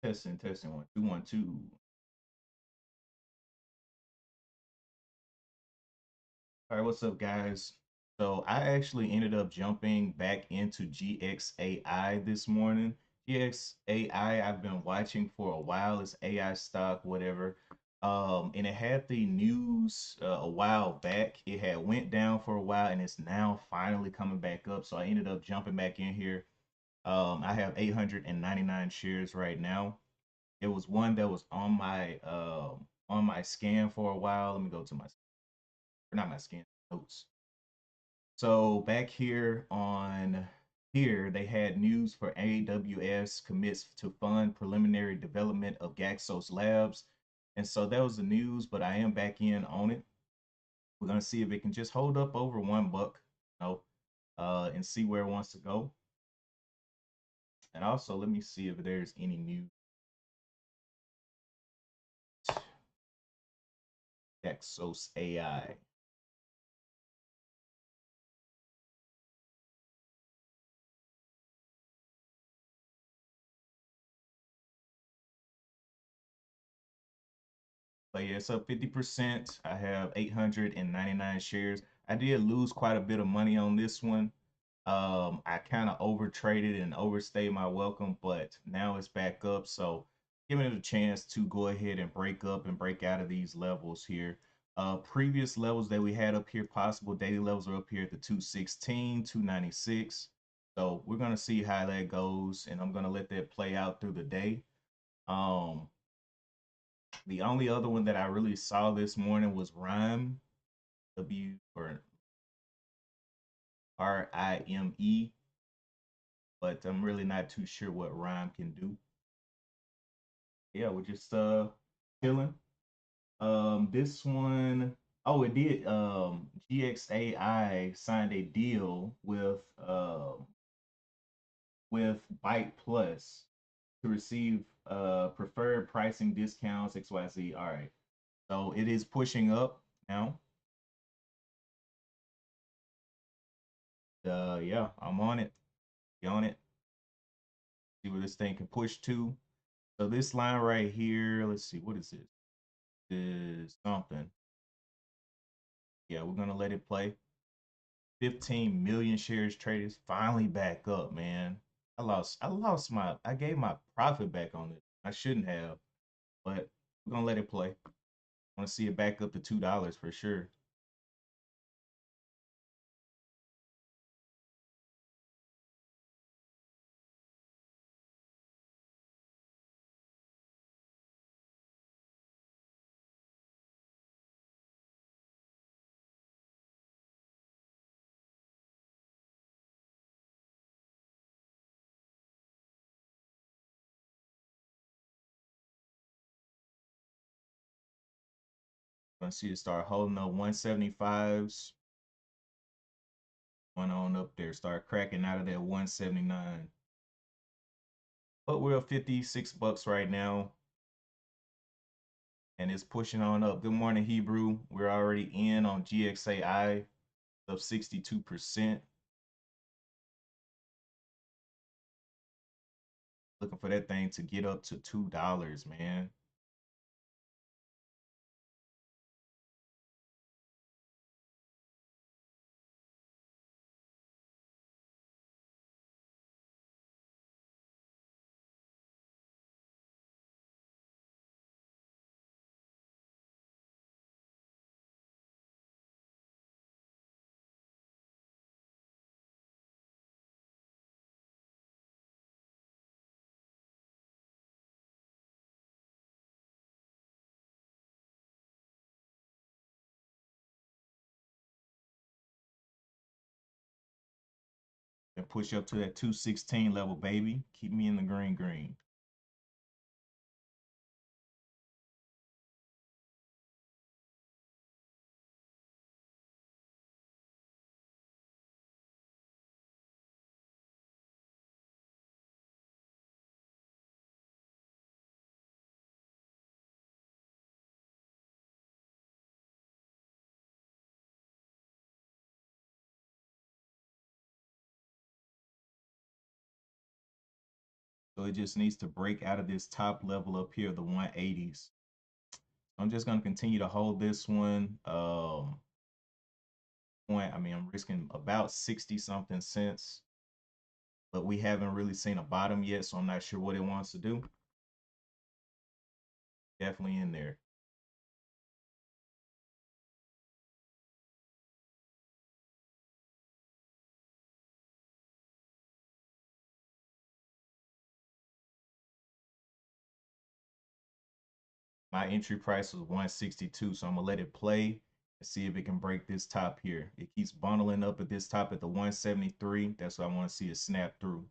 Testing, testing, 1 2 1 2. All right, what's up, guys? So I actually ended up jumping back into GXAI this morning. GXAI, I've been watching for a while. It's AI stock, whatever. And it had the news a while back. It had went down for a while, and it's now finally coming back up. So I ended up jumping back in here. I have 899 shares right now. It was one that was on my scan for a while. Let me go to my, or not my scan, notes. So back here on here, they had news for AWS commits to fund preliminary development of Gaxos Labs. And so that was the news, but I am back in on it. We're gonna see if it can just hold up over $1, and see where it wants to go. And also, let me see if there's any new Gaxos AI. But yeah, it's up 50%. I have 899 shares. I did lose quite a bit of money on this one. I kind of over traded and overstayed my welcome, but now it's back up. So giving it a chance to go ahead and break up and break out of these levels here. Previous levels that we had up here, possible daily levels are up here at the 216, 296. So we're gonna see how that goes, and I'm gonna let that play out through the day. Um, the only other one that I really saw this morning was Rhyme, W or RIME, but I'm really not too sure what Rhyme can do. Yeah, we're just chilling. This one, oh, it did. GXAI signed a deal with Byte Plus to receive preferred pricing discounts XYZ. All right, so it is pushing up now. Yeah, I'm on it. Be on it. See where this thing can push to. So this line right here, let's see, what is this? Is something. Yeah, we're gonna let it play. 15 million shares traded. Finally back up, man. I gave my profit back on it. I shouldn't have, but we're gonna let it play. I want to see it back up to $2 for sure. Gonna see it start holding up 175s. One on up there, start cracking out of that 179. But we're at 56 bucks right now, and it's pushing on up. Good morning, Hebrew. We're already in on GXAI of 62%. Looking for that thing to get up to $2, man. And push up to that 216 level, baby. Keep me in the green. So it just needs to break out of this top level up here, the 180s. I'm just going to continue to hold this one. I'm risking about 60 something cents, but we haven't really seen a bottom yet, so I'm not sure what it wants to do. Definitely in there. My entry price was 162, so I'm gonna let it play and see if it can break this top here. It keeps bundling up at this top at the 173. That's what I want to see it snap through.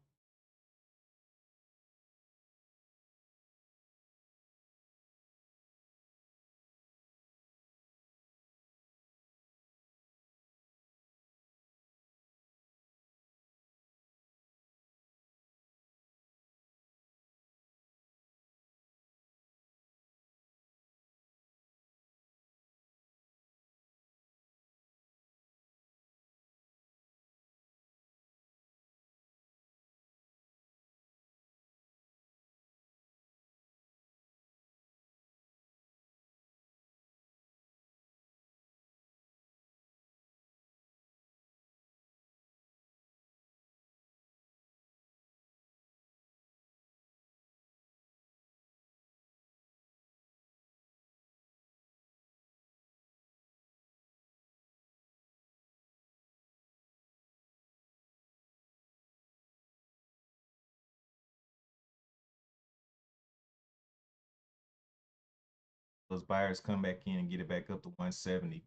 Those buyers come back in and get it back up to 170.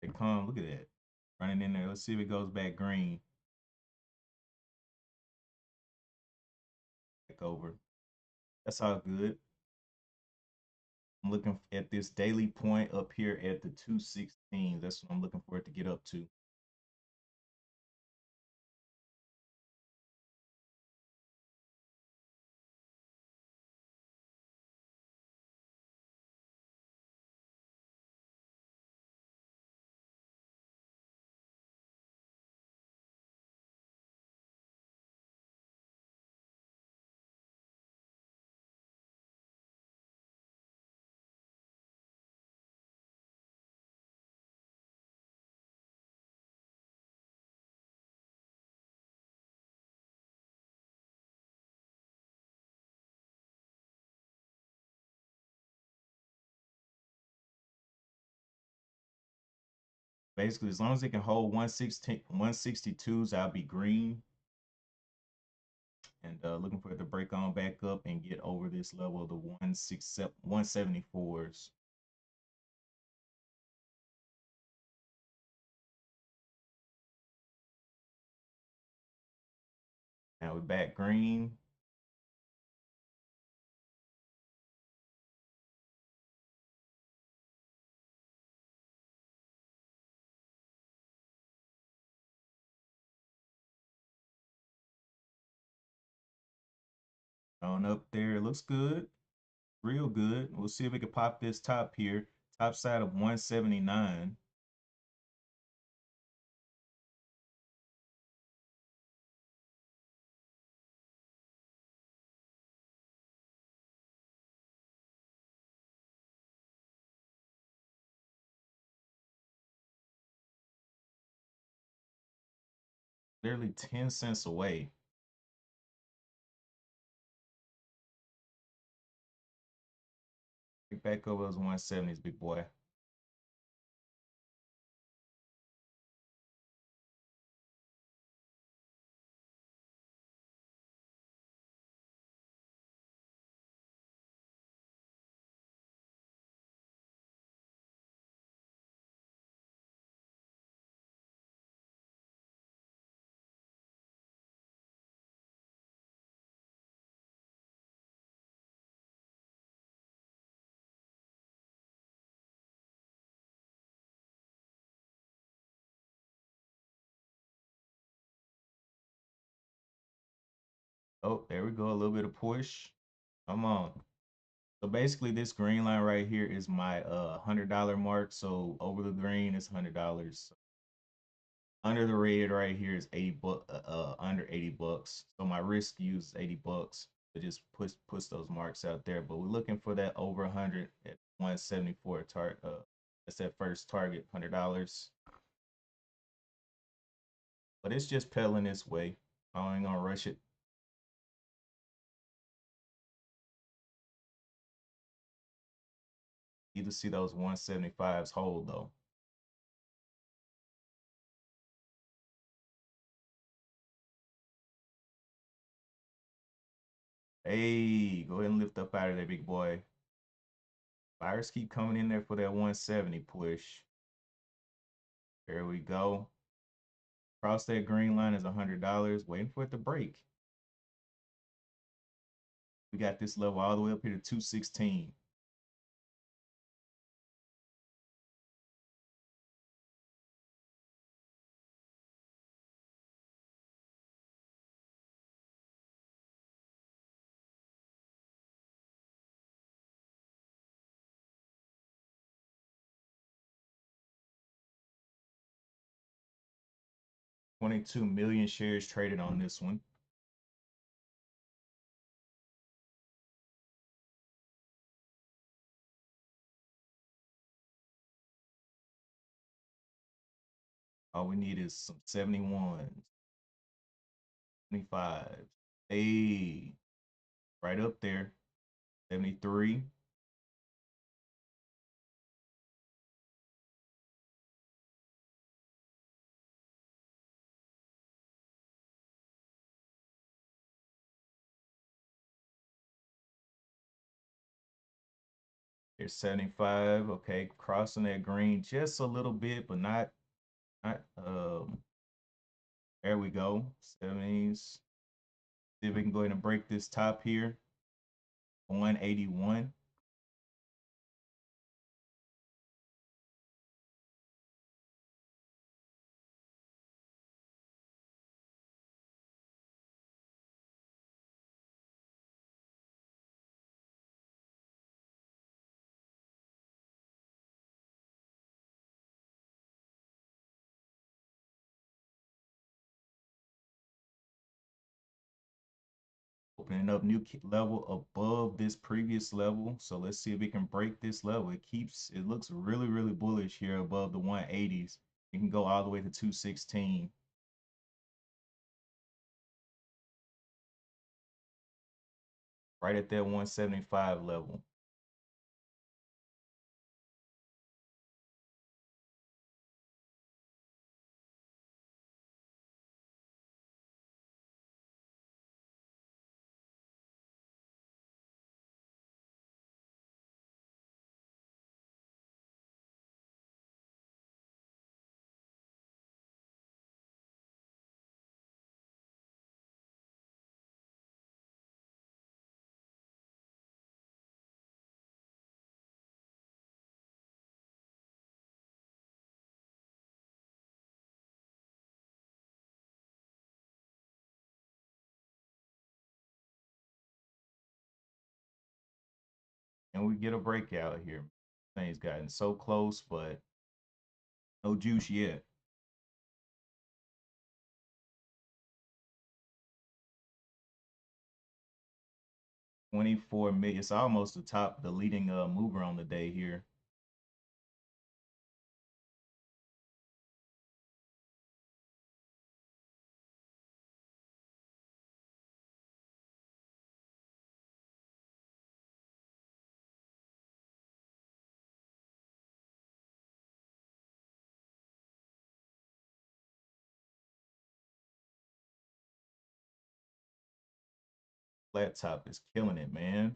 They come, look at that. Running in there. Let's see if it goes back green. Back over. That's all good. I'm looking at this daily point up here at the 216. That's what I'm looking for it to get up to. Basically, as long as it can hold 116, 162s, I'll be green. And looking for it to break on back up and get over this level of the 174s. Now we're back green. On up there, looks good, real good. We'll see if we can pop this top here, top side of 179. Nearly 10 cents away. Get back over those 170s, big boy. Oh, there we go. A little bit of push. Come on. So basically, this green line right here is my $100 mark. So over the green is $100. Under the red right here is 80 bucks. Under 80 bucks. So my risk use is 80 bucks. To just push those marks out there. But we're looking for that over 100 at 174 target. That's that first target, $100. But it's just pedaling this way. I ain't gonna rush it. Need to see those 175s hold though. Hey, go ahead and lift up out of there, big boy. Buyers keep coming in there for that 170 push. There we go. Cross that green line is $100. Waiting for it to break. We got this level all the way up here to 216. $22 million shares traded on this one. All we need is some 71s, 25s. Hey, right up there. 73. There's 75. Okay, crossing that green just a little bit, but not. There we go. 70s. See if we can go ahead and break this top here. 181. Opening up new level above this previous level. So let's see if we can break this level. It looks really, really bullish here above the 180s. It can go all the way to 216. Right at that 175 level. And we get a breakout here. Thing's gotten so close, but no juice yet. 24 million. It's almost the leading mover on the day here. Flat top is killing it, man.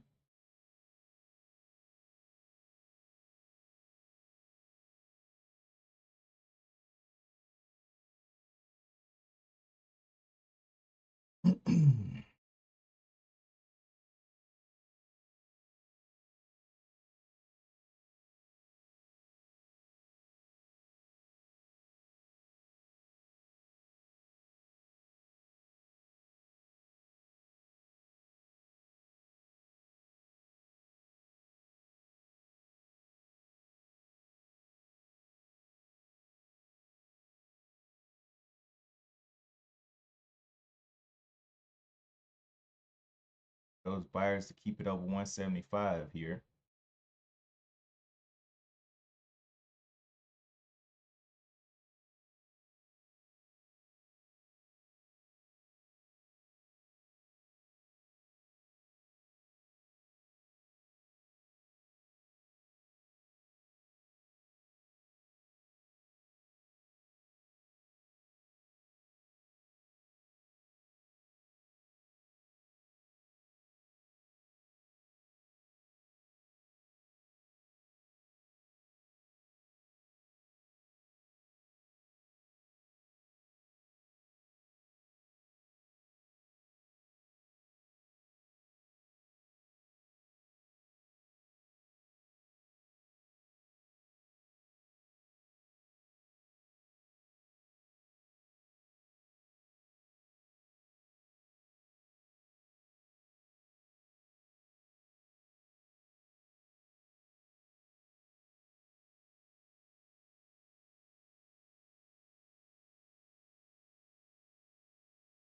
those buyers to keep it over 175 here.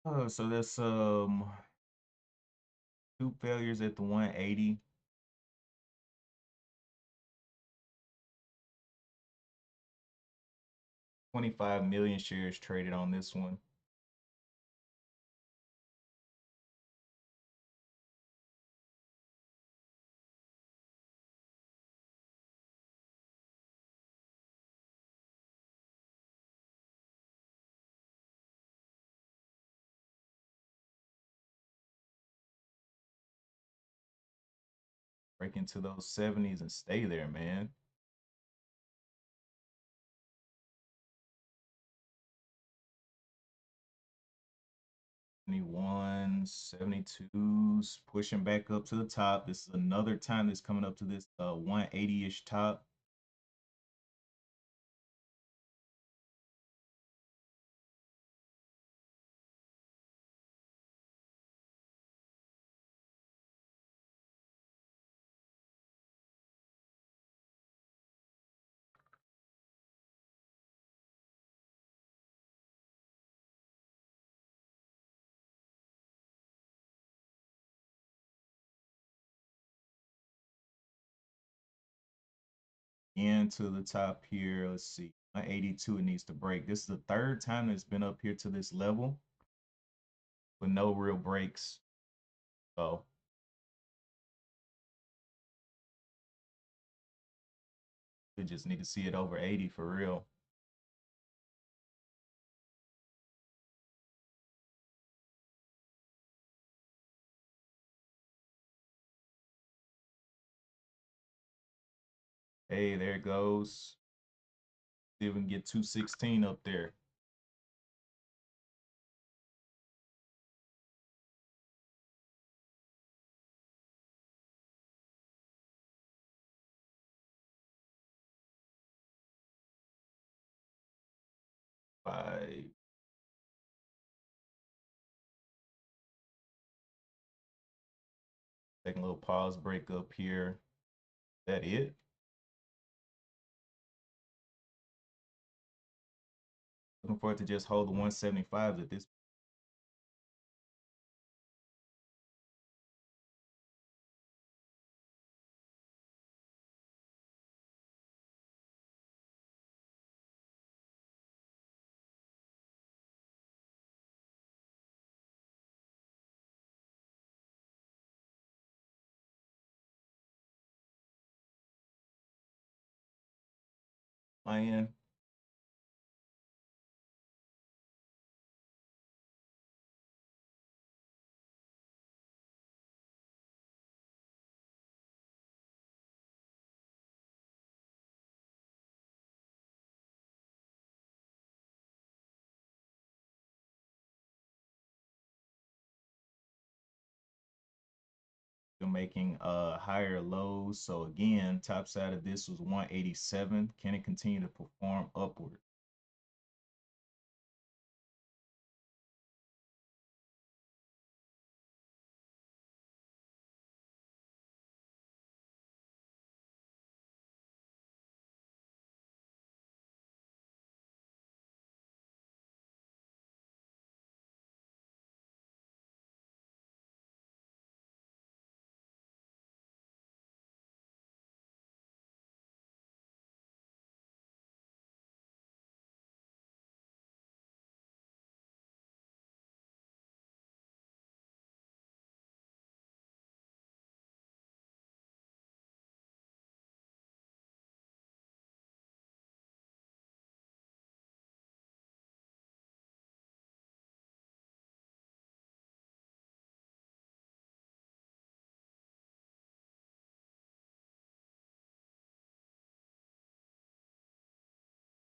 Oh, so that's two failures at the 180. 25 million shares traded on this one. Break into those 70s and stay there, man. 71, 72s, pushing back up to the top. This is another time that's coming up to this 180-ish top. Into the top here. Let's see, 182 it needs to break. This is the third time it's been up here to this level with no real breaks. So we just need to see it over 80 for real. Hey, there it goes. See if we can get 216 up there. By taking a little pause break up here. That it? Looking forward to just hold the 175s at this. My end. Still making higher lows. So again, top side of this was 187. Can it continue to perform upward?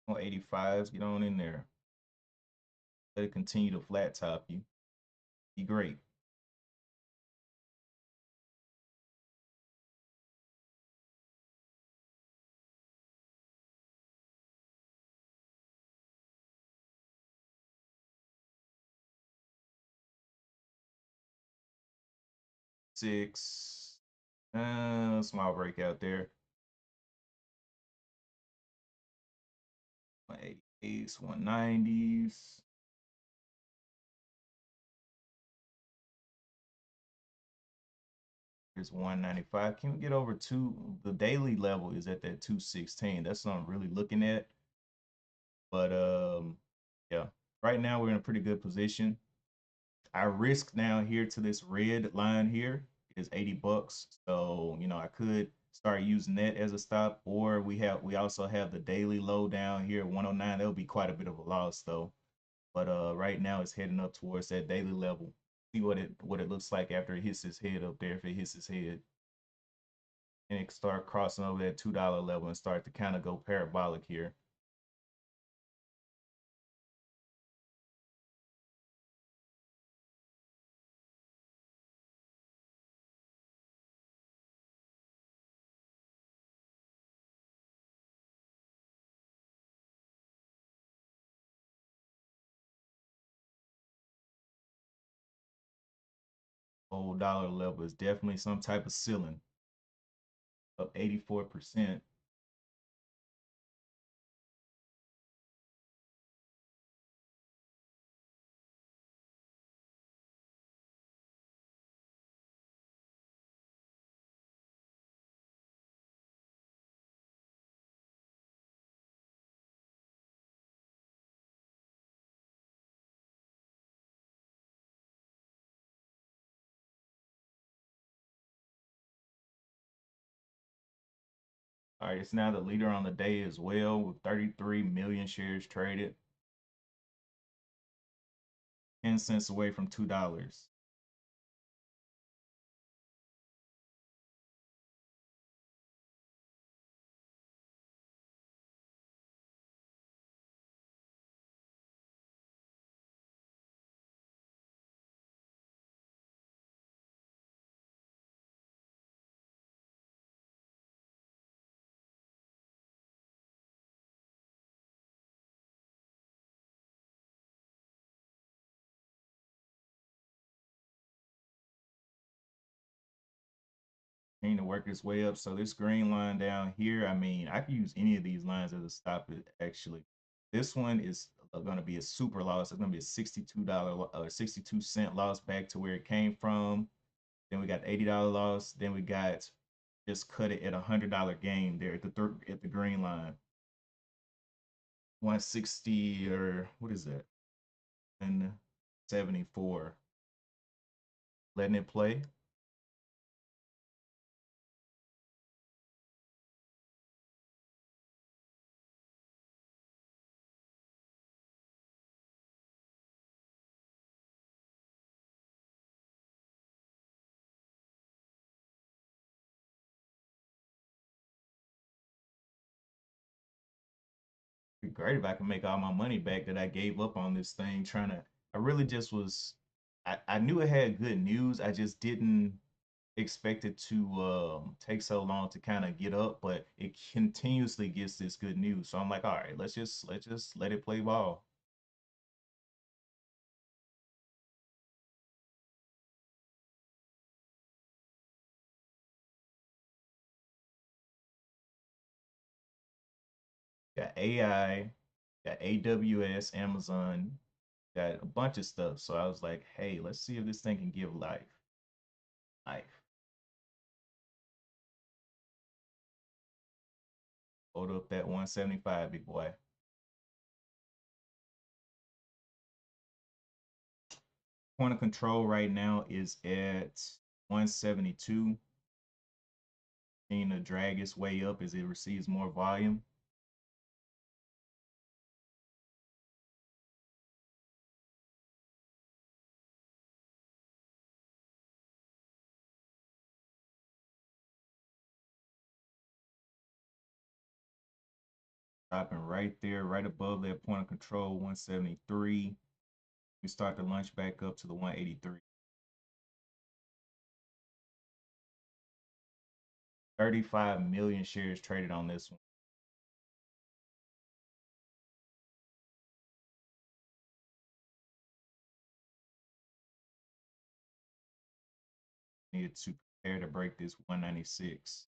On 85s, get on in there. Let it continue to flat top you. Be great. Six. Small breakout there. 188s, 190s. Here's 195. Can we get over two? The daily level is at that 216. That's what I'm really looking at. But yeah, right now we're in a pretty good position. Our risk now here to this red line here is 80 bucks. So, I could start using that as a stop, or we also have the daily low down here at 109. That'll be quite a bit of a loss though. But right now it's heading up towards that daily level. See what it looks like after it hits his head up there. If it hits his head, and it start crossing over that $2 level and start to kind of go parabolic here. Old dollar level is definitely some type of ceiling, up 84%. All right, it's now the leader on the day as well with 33 million shares traded, 10 cents away from $2. Need to work its way up. So this green line down here, I mean, I can use any of these lines as a stop it actually. This one is going to be a super loss. It's going to be a $62 or 62-cent loss back to where it came from. Then we got $80 loss. Then we got just cut it at $100 gain there at the green line. 160 or what is that? And 74. Letting it play. Be great if I can make all my money back that I gave up on this thing trying to. I really just was. I knew it had good news. I just didn't expect it to take so long to kind of get up, but it continuously gets this good news. So I'm like, all right, let's just let it play ball. Got AI, got AWS, Amazon, got a bunch of stuff. So I was like, hey, let's see if this thing can give life. Life. Hold up that 175, big boy. Point of control right now is at 172. Continuing to drag its way up as it receives more volume. Stopping right there, right above that point of control, 173. We start to lunge back up to the 183. 35 million shares traded on this one. Needed to prepare to break this 196.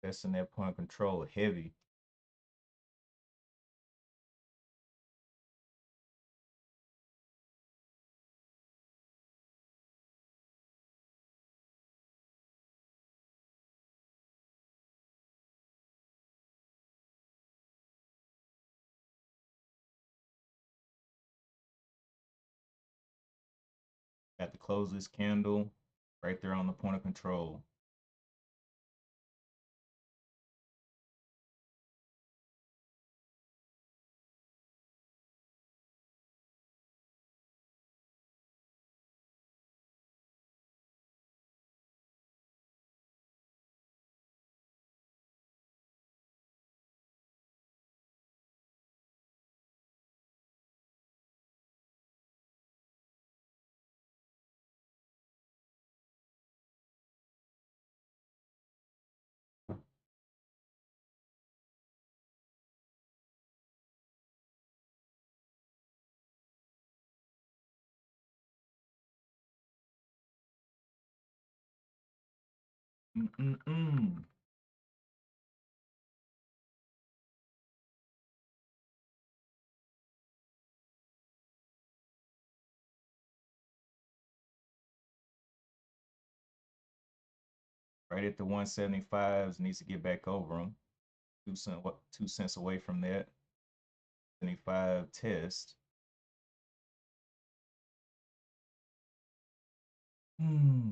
That's in that point of control heavy. Got to close this candle right there on the point of control. Mm-mm-mm. Right at the 175s, needs to get back over them. 2 cents away from that. 75 test. Hmm.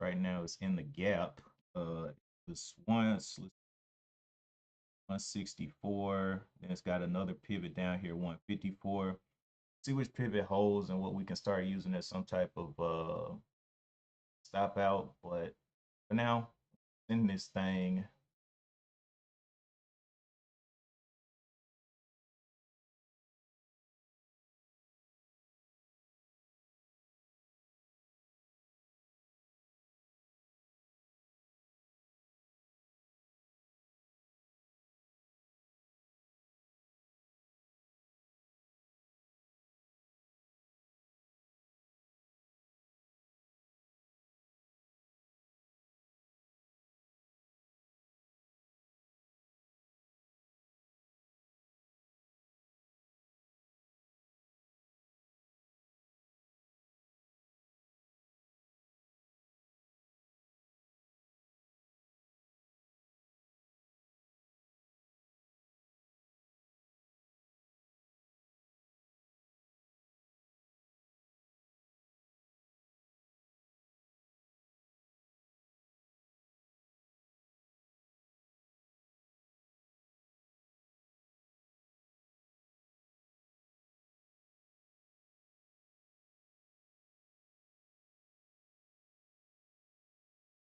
Right now it's in the gap. This once 164. Then it's got another pivot down here, 154. See which pivot holds and what we can start using as some type of stop out. But for now, in this thing,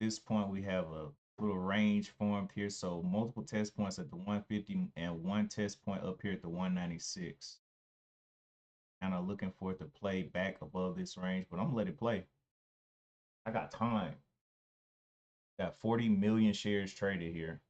this point, we have a little range formed here. So multiple test points at the 150 and one test point up here at the 196. Kind of looking for it to play back above this range, but I'm gonna let it play. I got time. Got 40 million shares traded here.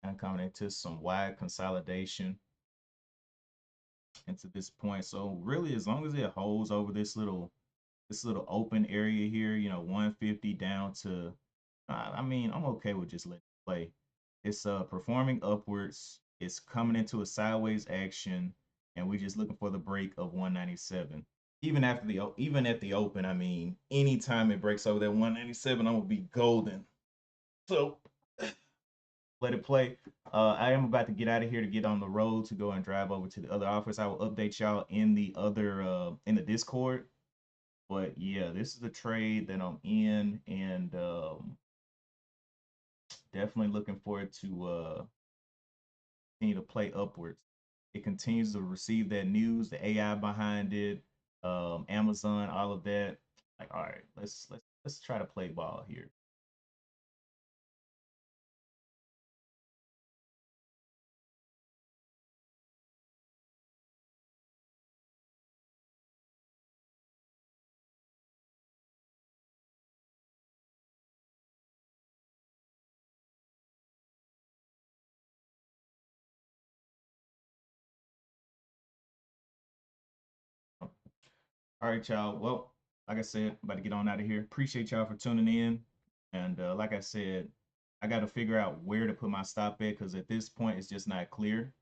And coming into some wide consolidation into this point. So really, as long as it holds over this little open area here, 150 down to, I mean, I'm okay with just letting it play. It's performing upwards. It's coming into a sideways action, and we're just looking for the break of 197. Even at the open, I mean, anytime it breaks over that 197, I'm gonna be golden. So let it play. I am about to get out of here to get on the road to go and drive over to the other office. I will update y'all in the other in the Discord. But yeah, this is the trade that I'm in, and definitely looking forward to continue to play upwards. It continues to receive that news, the AI behind it, Amazon, all of that. Like, all right, let's try to play ball here. All right, y'all. Well, like I said, I'm about to get on out of here. Appreciate y'all for tuning in. And like I said, I got to figure out where to put my stop at because at this point, it's just not clear.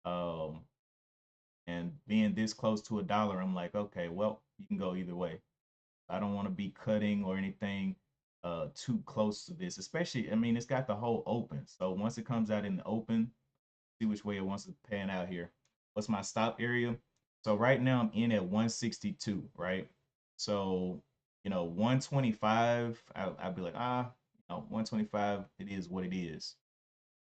Um, and being this close to $1, I'm like, okay, well, you can go either way. I don't want to be cutting or anything too close to this, especially, I mean, it's got the whole open. So once it comes out in the open, see which way it wants to pan out here. What's my stop area? So right now I'm in at 162, right? So, 125, I'd be like, 125, it is what it is.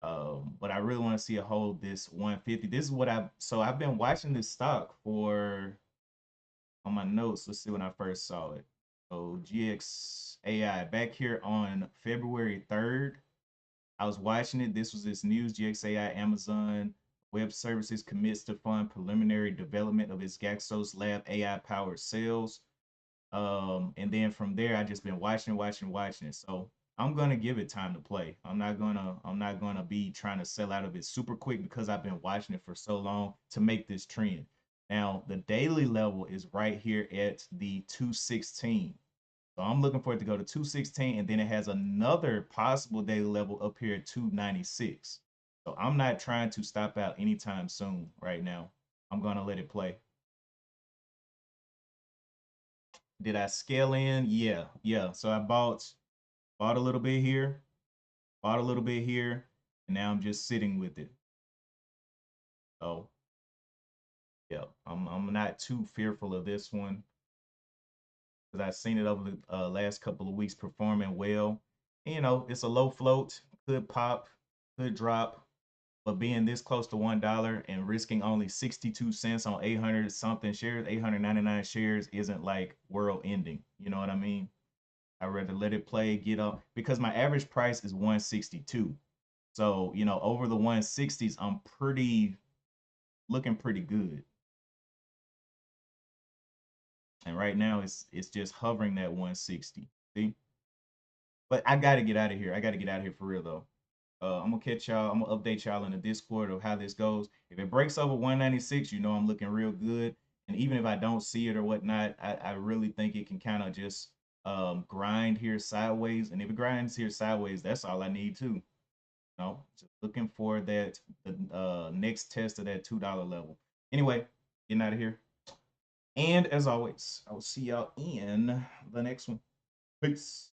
But I really want to see it hold this 150. This is what I've been watching this stock for on my notes. Let's see when I first saw it. So GXAI back here on February 3rd. I was watching it. This was this news. GXAI Amazon Web Services commits to fund preliminary development of its Gaxos Lab AI powered cells. And then from there, I just been watching it. So I'm gonna give it time to play. I'm not gonna be trying to sell out of it super quick because I've been watching it for so long to make this trend. Now the daily level is right here at the 216. So I'm looking for it to go to 216, and then it has another possible daily level up here at 296. So I'm not trying to stop out anytime soon right now. I'm gonna let it play. Did I scale in? Yeah, yeah. So I bought a little bit here, bought a little bit here, and now I'm just sitting with it. So yeah, I'm not too fearful of this one because I've seen it over the last couple of weeks performing well. And, you know, it's a low float, could pop, could drop, but being this close to $1 and risking only 62 cents on 800 something shares, 899 shares isn't like world ending. You know what I mean? I'd rather let it play, get up because my average price is 162. So, you know, over the 160s, I'm pretty looking pretty good. And right now it's just hovering that 160. See? But I gotta get out of here. I gotta get out of here for real though. I'm gonna catch y'all. I'm gonna update y'all in the Discord of how this goes. If it breaks over 196, you know I'm looking real good. And even if I don't see it or whatnot, I really think it can kind of just grind here sideways. And if it grinds here sideways, that's all I need too. You know, just looking for that the next test of that $2 level. Anyway, getting out of here. And as always, I will see y'all in the next one. Peace.